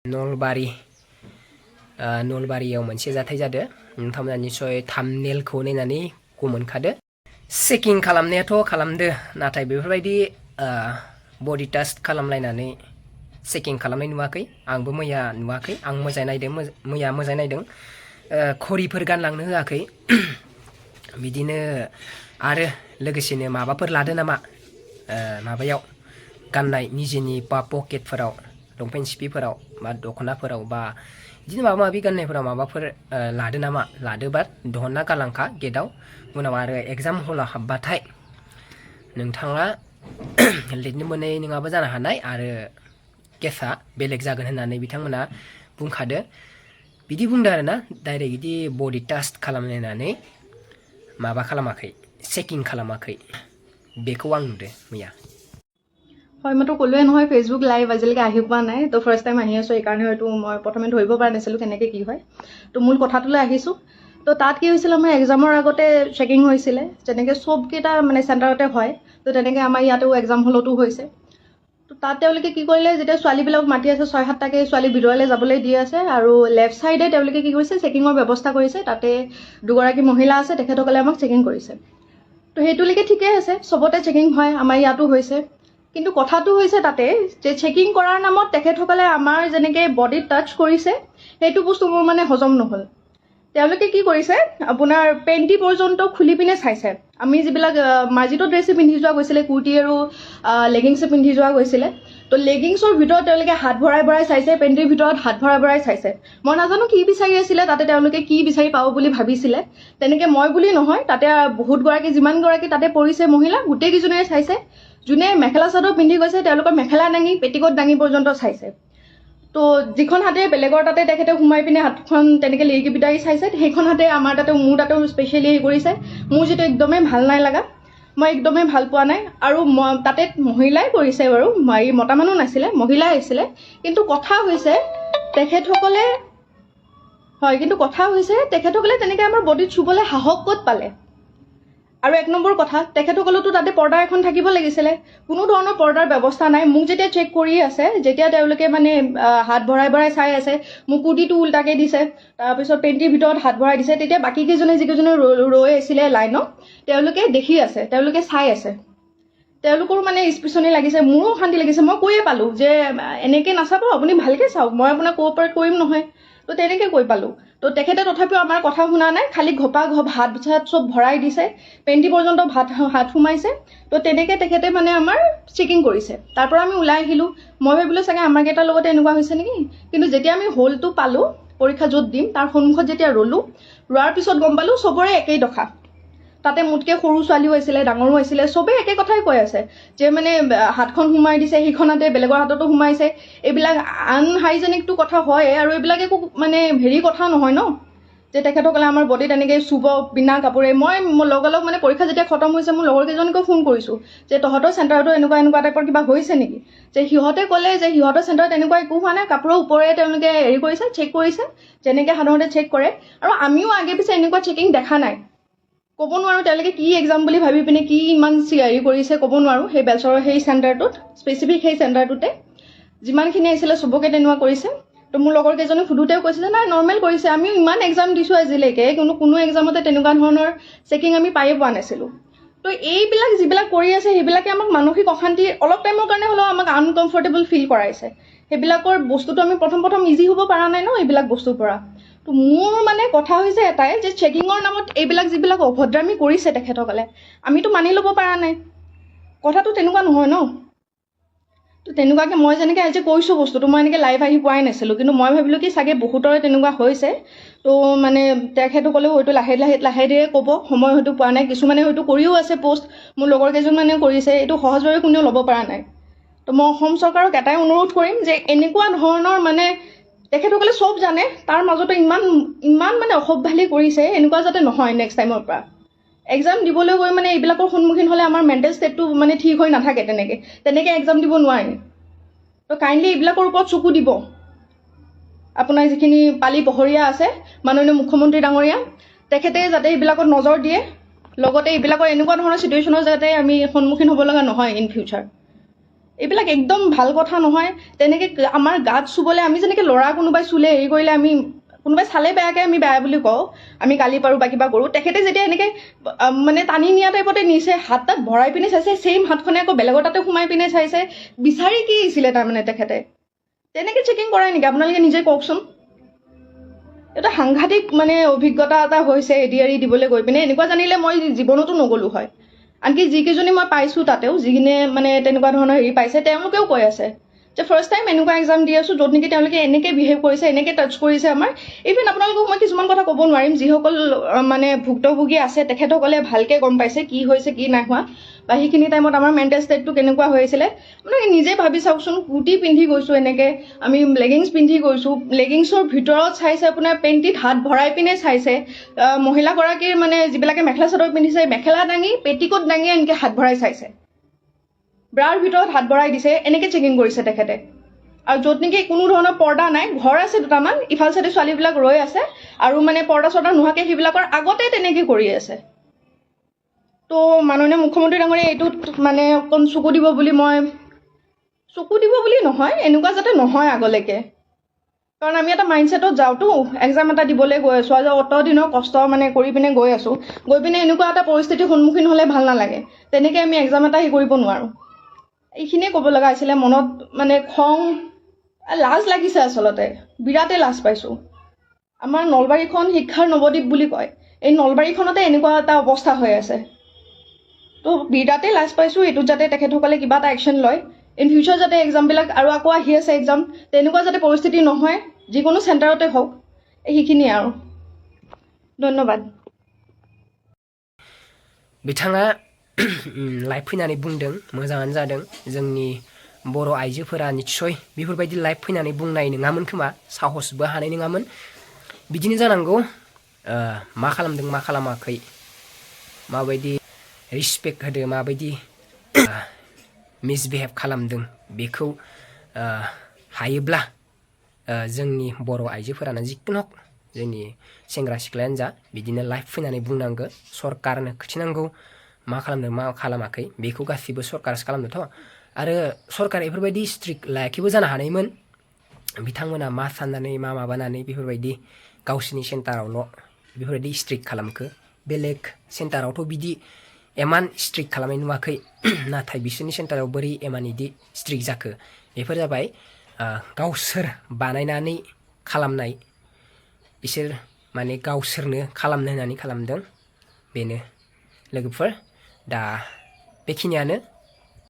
नलबारियाव मोनसे जाथाय जादों नोंथांमोना निसय थाम्बनेलखौ नायनानै मोनखादो चेकिं खालामनायाथ' खालामदो नाथाय बेफोरबायदि बडि टेस्ट खालामलायनानै चेकिं खालामनाय नुवाखै आंबो मैया नुवाखै आं मैया मोजाङै नायदों घरिफोर गानलांनो होआखै बिदिनो आरो लोगोसेनो माबाफोर लादो नामा माबायाव गाननाय निजेनि बा पकेटफोराव लंपेन्ट सिपिफोराव बा दख'नाफोराव बा बिदिनो माबा माबि गाननायफोराव माबाफोर लादो नामा लादोबा दिहुनना गालांखा गेटआव उनाव आरो एग्जाम हलाव हाबबाथाय नोंथाङा लिरनो मोननाय नङाबो जानो हानाय आरो केसा बेलेग जागोन होननानै बिथांमोना बुंखादो बिदि बुंदो आरोना डाइरेक्ट बिदि बडि टेस्ट खालामलायनानै माबा खालामाखै चेकिं खालामाखै बेखौ आं नुदो मैया হয় মইতো ক'লোৱে নহয় ফেচবুক লাইভ আজিলৈকে আহি পোৱা নাই তো ফাৰ্ষ্ট টাইম আহি আছোঁ এইকাৰণে হয়তো মই প্ৰথমে ধৰিব পৰা নাছিলোঁ কেনেকৈ কি হয় তো মূল কথাটোলৈ আহিছোঁ তো তাত কি হৈছিলে আমাৰ এক্সামৰ আগতে চেকিং হৈছিলে যেনেকৈ চবকেইটা মানে চেণ্টাৰতে হয় তো তেনেকৈ আমাৰ ইয়াতেও এক্সাম হলতো হৈছে তো তাত তেওঁলোকে কি কৰিলে যেতিয়া ছোৱালীবিলাক মাতি আছে 6-7টাকৈ ছোৱালী ভিতৰলৈ যাবলৈ দি আছে আৰু লেফ্ট ছাইডে তেওঁলোকে কি কৰিছে চেকিঙৰ ব্যৱস্থা কৰিছে তাতে দুগৰাকী মহিলা আছে তেখেতসকলে আমাক চেকিং কৰিছে তো সেইটোলৈকে ঠিকেই আছে চবতে চেকিং হয় আমাৰ ইয়াতো হৈছে কিন্তু কথাটো হৈছে তাতে যে চেকিং কৰাৰ নামত তেখেতসকলে আমাৰ যেনেকৈ বডিত টাচ কৰিছে সেইটো বস্তু মোৰ মানে হজম নহ'ল তেওঁলোকে কি কৰিছে আপোনাৰ পেণ্টি পৰ্যন্ত খুলি পিনে চাইছে আমি যিবিলাক মাৰ্জিত ড্ৰেছে পিন্ধি যোৱা গৈছিলে কুৰ্তি আৰু লেগিংছে পিন্ধি যোৱা গৈছিলে তো লেগিংছৰ ভিতৰত তেওঁলোকে হাত ভৰাই ভৰাই চাইছে পেণ্টিৰ ভিতৰত হাত ভৰাই ভৰাই চাইছে মই নাজানো কি বিচাৰি আছিলে তাতে তেওঁলোকে কি বিচাৰি পাব বুলি ভাবিছিলে তেনেকৈ মই বুলি নহয় তাতে বহুতগৰাকী যিমানগৰাকী তাতে পৰিছে মহিলা গোটেইকেইজনীয়ে চাইছে যোনে মেখেলা চাদৰ পিন্ধি গৈছে তেওঁলোকৰ মেখেলা দাঙি পেটিকোট দাঙি পৰ্যন্ত চাইছে তো যিখন হাতে বেলেগৰ তাতে তেখেতে সোমাই পিনে হাতখন তেনেকৈ লিৰিকি বিটাৰি চাইছে সেইখন হাতে আমাৰ তাতে মোৰ তাতেও স্পেচিয়েলি হেৰি কৰিছে মোৰ যিটো একদমেই ভাল নাই লগা মই একদমেই ভাল পোৱা নাই আৰু তাতে মহিলাই কৰিছে বাৰু মতা মানুহ নাছিলে মহিলাই আহিছিলে কিন্তু কথা হৈছে তেখেতসকলে তেনেকৈ আমাৰ বডিত চুবলৈ সাহস ক'ত পালে আৰু এক নম্বৰ কথা তেখেতসকলেতো তাতে পৰ্দা এখন থাকিব লাগিছিলে কোনো ধৰণৰ পৰ্দাৰ ব্যৱস্থা নাই মোক যেতিয়া চেক কৰি আছে যেতিয়া তেওঁলোকে মানে হাত ভৰাই ভৰাই চাই আছে মোক কুৰ্তিটো উল্টাকৈ দিছে তাৰপিছত পেণ্টিৰ ভিতৰত হাত ভৰাই দিছে তেতিয়া বাকীকেইজনে যিকেইজনে ৰৈ আছিলে লাইনত তেওঁলোকে দেখি আছে তেওঁলোকে চাই আছে তেওঁলোকৰো মানে স্পিচনি লাগিছে মোৰো অশান্তি লাগিছে মই কৈয়ে পালোঁ যে এনেকৈ নাচাব আপুনি ভালকৈ চাওক মই আপোনাক কোঅপাৰেট কৰিম নহয় তো তেনেকৈ কৈ পালোঁ তো তেখেতে তথাপিও আমাৰ কথা শুনা নাই খালি ঘপা হাত চাত চব ভৰাই দিছে পেণ্টি পৰ্যন্ত হাত সোমাইছে তো তেনেকৈ তেখেতে মানে আমাৰ চেকিং কৰিছে তাৰ পৰা আমি ওলাই আহিলোঁ মই ভাবিলোঁ চাগে আমাৰ কেইটাৰ লগতে এনেকুৱা হৈছে নেকি কিন্তু যেতিয়া আমি হলটো পালোঁ পৰীক্ষা য'ত দিম তাৰ সন্মুখত যেতিয়া ৰোৱাৰ পিছত গম পালোঁ চবৰে একেই দশা তাতে মোতকৈ সৰু ছোৱালীও আছিলে ডাঙৰো আছিলে চবেই একে কথাই কৈ আছে যে মানে হাতখন সোমাই দিছে সেইখনতে বেলেগৰ হাততো সোমাইছে এইবিলাক আনহাইজেনিকটো কথা হয় আৰু এইবিলাক একো মানে হেৰি কথা নহয় ন যে তেখেতসকলে আমাৰ বডিত এনেকৈ চুব বিনা কাপোৰে মই লগালগ মানে পৰীক্ষা যেতিয়া খতম হৈছে মোৰ লগৰ কেইজনীকো ফোন কৰিছোঁ যে তহঁতৰ চেণ্টাৰতো এনেকুৱা টাইপৰ কিবা হৈছে নেকি যে সিহঁতে ক'লে যে সিহঁতৰ চেণ্টাৰত এনেকুৱা একো হোৱা নাই কাপোৰৰ ওপৰে তেওঁলোকে হেৰি কৰিছে চেক কৰিছে যেনেকৈ সাধাৰণতে চেক কৰে আৰু আমিও আগে পিছে এনেকুৱা চেকিং দেখা নাই ক'ব নোৱাৰোঁ তেওঁলোকে কি এক্সাম বুলি ভাবি পিনে কি ইমান হেৰি কৰিছে ক'ব নোৱাৰোঁ সেই বেলচৰৰ সেই চেণ্টাৰটোত স্পেচিফিক সেই চেণ্টাৰটোতে যিমানখিনি আহিছিলে চবকে তেনেকুৱা কৰিছে তো মোৰ লগৰ কেইজনে সুধোতেও কৈছে যে নাই নৰ্মেল কৰিছে আমিও ইমান এক্সাম দিছোঁ আজিলৈকে কিন্তু কোনো এক্সামতে তেনেকুৱা ধৰণৰ চেকিং আমি পায়ে পোৱা নাছিলোঁ তো এইবিলাক যিবিলাক কৰি আছে সেইবিলাকে আমাক মানসিক অশান্তি অলপ টাইমৰ কাৰণে হ'লেও আমাক আনকমফৰ্টেবল ফিল কৰাইছে সেইবিলাকৰ বস্তুটো আমি প্ৰথম ইজি হ'ব পৰা নাই ন এইবিলাক বস্তুৰ পৰা তো মোৰ মানে কথা হৈছে এটাই যে চেকিঙৰ নামত এইবিলাক যিবিলাক অভদ্ৰামী কৰিছে তেখেতসকলে আমিতো মানি ল'ব পৰা নাই কথাটো তেনেকুৱা নহয় ন তো তেনেকুৱাকৈ মই যেনেকৈ আজি কৈছোঁ বস্তুটো মই এনেকৈ লাইভ আহি পোৱাই নাছিলোঁ কিন্তু মই ভাবিলোঁ কি চাগে বহুতৰে তেনেকুৱা হৈছে তো মানে তেখেতসকলেও হয়তো লাহে ধীৰে ক'ব সময় হয়তো পোৱা নাই কিছুমানে হয়তো কৰিও আছে পষ্ট মোৰ লগৰ কেইজনমানেও কৰিছে এইটো সহজভাৱে কোনেও ল'ব পৰা নাই তো মই অসম চৰকাৰক এটাই অনুৰোধ কৰিম যে এনেকুৱা ধৰণৰ মানে তেখেতসকলে চব জানে তাৰ মাজতে ইমান মানে অসভ্যালি কৰিছে এনেকুৱা যাতে নহয় নেক্সট টাইমৰ পৰা এক্সাম দিবলৈ গৈ মানে এইবিলাকৰ সন্মুখীন হ'লে আমাৰ মেণ্টেল ষ্টেটটো মানে ঠিক হৈ নাথাকে তেনেকৈ এক্সাম দিব নোৱাৰি তো কাইণ্ডলি এইবিলাকৰ ওপৰত চকু দিব আপোনাৰ যিখিনি পালি পহৰীয়া আছে মাননীয় মুখ্যমন্ত্ৰী ডাঙৰীয়া তেখেতে যাতে এইবিলাকত নজৰ দিয়ে লগতে এইবিলাকৰ এনেকুৱা ধৰণৰ চিটুৱেশ্যনৰ যাতে আমি সন্মুখীন হ'ব লগা নহয় ইন ফিউচাৰ এইবিলাক একদম ভাল কথা নহয় তেনেকৈ আমাৰ গাত চুবলৈ আমি যেনেকৈ ল'ৰা কোনোবাই চুলে হেৰি কৰিলে আমি কোনোবাই চালে বেয়াকৈ আমি বেয়া বুলি কওঁ আমি গালি পাৰোঁ বা কিবা কৰোঁ তেখেতে যেতিয়া এনেকৈ মানে টানি নিয়া টাইপতে নিছে হাত তাত ভৰাই পিনে চাইছে ছেইম হাতখনে আকৌ বেলেগৰ তাতে সোমাই পিনে চাইছে বিচাৰি কি আহিছিলে তাৰমানে তেখেতে তেনেকৈ চেকিং কৰাই নেকি আপোনালোকে নিজে কওকচোন এটা সাংঘাতিক মানে অভিজ্ঞতা এটা হৈছে এডিআৰি দিবলৈ গৈ পিনে এনেকুৱা জানিলে মই জীৱনতো নগ'লো হয় আনকি যিকেইজনী মই পাইছোঁ তাতেও যিখিনি মানে তেনেকুৱা ধৰণৰ হেৰি পাইছে তেওঁলোকেও কৈ আছে যে ফাৰ্ষ্ট টাইম এনেকুৱা এক্সাম দি আছোঁ য'ত নেকি তেওঁলোকে এনেকৈ বিহেভ কৰিছে এনেকৈ টাচ কৰিছে আমাৰ ইভেন আপোনালোকক মই কিছুমান কথা ক'ব নোৱাৰিম যিসকল মানে ভুক্তভোগী আছে তেখেতসকলে ভালকৈ গম পাইছে কি হৈছে কি নাই হোৱা বা সেইখিনি টাইমত আমাৰ মেণ্টেল ষ্টেটটো কেনেকুৱা হৈ আছিলে আপোনালোকে নিজে ভাবি চাওকচোন কুৰ্তি পিন্ধি গৈছোঁ এনেকৈ আমি লেগিংছ পিন্ধি গৈছোঁ লেগিংছৰ ভিতৰত চাইছে আপোনাৰ পেণ্টিত হাত ভৰাই পিনে চাইছে মহিলাগৰাকীৰ মানে যিবিলাকে মেখেলা চাদৰ পিন্ধিছে মেখেলা দাঙি পেটিকোট দাঙি এনেকৈ হাত ভৰাই চাইছে ব্ৰাৰ ভিতৰত হাত ভৰাই দিছে এনেকৈ চেকিং কৰিছে তেখেতে আৰু য'ত নেকি কোনো ধৰণৰ পৰ্দা নাই ঘৰ আছে দুটামান ইফাল চাইডে ছোৱালীবিলাক ৰৈ আছে আৰু মানে পৰ্দা চৰ্দা নোহোৱাকৈ সেইবিলাকৰ আগতে তেনেকৈ কৰি আছে তো মাননীয় মুখ্যমন্ত্ৰী ডাঙৰীয়া এইটোত মানে অকণ চকু দিব বুলি নহয় এনেকুৱা যাতে নহয় আগলৈকে কাৰণ আমি এটা মাইণ্ডছেটত যাওঁতো এক্সাম এটা দিবলৈ গৈ আছোঁ আৰু অত দিনৰ কষ্ট মানে কৰি পিনে গৈ আছোঁ গৈ পিনে এনেকুৱা এটা পৰিস্থিতিৰ সন্মুখীন হ'লে ভাল নালাগে তেনেকৈ আমি এক্সাম এটা হেৰি কৰিব নোৱাৰোঁ এইখিনিয়ে ক'ব লগা আছিলে মনত মানে খং লাজ লাগিছে আচলতে বিৰাটেই লাজ পাইছোঁ আমাৰ নলবাৰীখন শিক্ষাৰ নৱদ্বীপ বুলি কয় এই নলবাৰীখনতে এনেকুৱা এটা অৱস্থা হৈ আছে তো বিৰাটেই লাজ পাইছোঁ এইটোত যাতে তেখেতসকলে কিবা এটা একশ্যন লয় ইন ফিউচাৰ যাতে এক্সামবিলাক আৰু আকৌ আহি আছে এক্সাম তেনেকুৱা যাতে পৰিস্থিতি নহয় যিকোনো চেণ্টাৰতে হওক সেইখিনিয়ে আৰু ধন্যবাদ बिथाङा लाइभ फैनानै बुंदों मोजाङानो जादों जोंनि बर' आइजोफोरा निस्सय बेफोरबायदि लाइभ फैनानै बुंनाय नङामोन खोमा साहसबो हानाय नङामोन बिदिनो जानांगौ मा खालामदों मा खालामाखै माबायदि रिसपेक्ट होदो माबायदि मिसबिहेभ खालामदों बेखौ हायोब्ला जोंनि बर' आइजोफोरानो जिखुनु जोंनि सेंग्रा सिख्लायानो जा बिदिनो लाइभ फैनानै बुंनांगौ सरकारनो खिथिनांगौ मा खालामदों मा खालामाखै बेखौ गासिबो सरकारसो खालामदोंथ' आरो सरकार बेफोरबायदि स्ट्रिक्ट लायाखैबो जानो हानायमोन बिथांमोना मा साननानै मा माबानानै बेफोरबायदि गावसोरनि सेन्टारावल' बेफोरबायदि स्ट्रिक्ट खालामखो बेलेग सेन्टारावथ' बिदि एमान स्ट्रिक्ट खालामनाय नुवाखै नाथाय बिसोरनि सेन्टाराव बोरै एमान इदि स्ट्रिक्ट जाखो बेफोर जाबाय गावसोर बानायनानै खालामनाय बिसोर माने गावसोरनो खालामनो होननानै खालामदों बेनो लोगोफोर दा बेखिनियानो